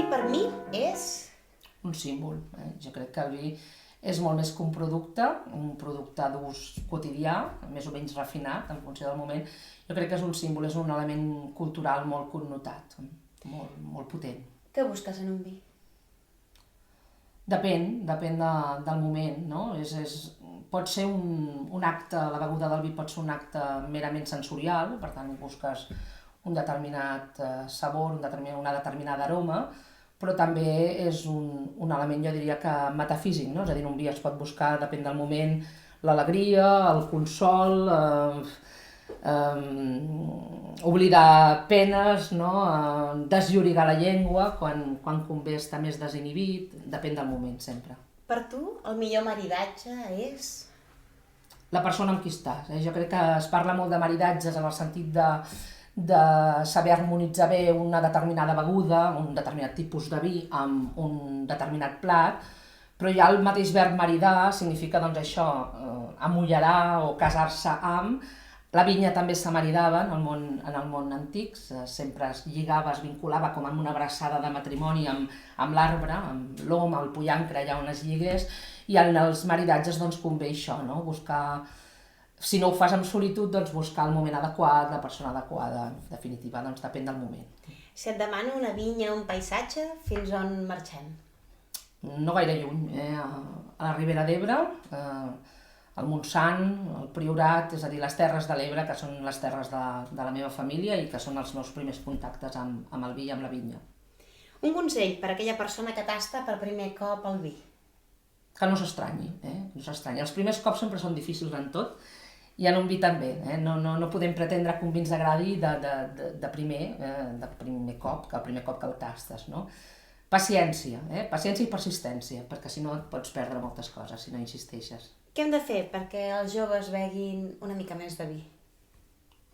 vi per mi és... Un símbol. Jo crec que el vi és molt més que un producte d'ús quotidià, més o menys refinat, en funció del moment. Jo crec que és un símbol, és un element cultural molt connotat, molt potent. Què busques en un vi? Depèn del moment, no? Pot ser un acte, la beguda del vi pot ser un acte merament sensorial, per tant busques un determinat sabor, una determinada aroma, però també és un element, jo diria que metafísic, no? És a dir, en un vi es pot buscar, depèn del moment, l'alegria, el consol, oblidar penes, no? Desllorigar la llengua, quan convé estar més desinhibit, depèn del moment sempre. Per tu, el millor maridatge és... La persona amb qui estàs. Jo crec que es parla molt de maridatges en el sentit de saber harmonitzar bé una determinada beguda, un determinat tipus de vi amb un determinat plat, però ja el mateix verb maridar significa doncs això, amollerar o casar-se amb. La vinya també s'amaridava en el món antic, sempre es lligava, es vinculava com amb una abraçada de matrimoni amb l'arbre, amb l'om, el pollancre, allà on es lligués, i en els maridatges doncs convé això, no? Buscar, si no ho fas amb solitud, doncs buscar el moment adequat, la persona adequada, en definitiva, doncs depèn del moment. Si et demano una vinya, un paisatge, fins on marxem? No gaire lluny, a la Ribera d'Ebre, el Montsant, el Priorat, és a dir, les Terres de l'Ebre, que són les terres de la meva família i que són els meus primers contactes amb el vi i amb la vinya. Un consell per a aquella persona que tasta per primer cop el vi? Que no s'estranyi, no s'estranyi. Els primers cops sempre són difícils en tot, i en un vi també. No podem pretendre que un vi ens agradi de primer cop, que el primer cop que el tastes, no? Paciència, paciència i persistència, perquè si no et pots perdre moltes coses, si no insisteixes. Què hem de fer perquè els joves beguin una mica més de vi?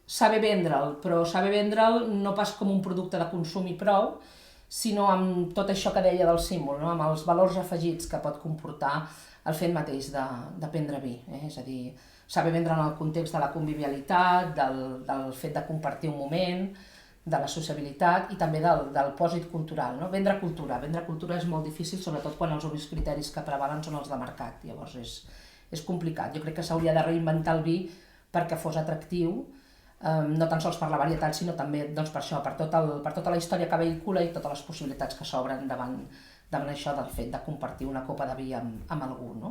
Saber vendre'l, però saber vendre'l no pas com un producte de consum i prou, sinó amb tot això que deia del símbol, no? Amb els valors afegits que pot comportar el fet mateix de prendre vi. És a dir, saber vendre en el context de la convivialitat, del fet de compartir un moment, de la sociabilitat i també del pòsit cultural. No? Vendre cultura és molt difícil, sobretot quan els únics criteris que prevalen són els de mercat, llavors és complicat. Jo crec que s'hauria de reinventar el vi perquè fos atractiu, no tan sols per la varietat, sinó també doncs, per això, per tota la història que vehicula i totes les possibilitats que s'obren davant això del fet de compartir una copa de vi amb algú. No?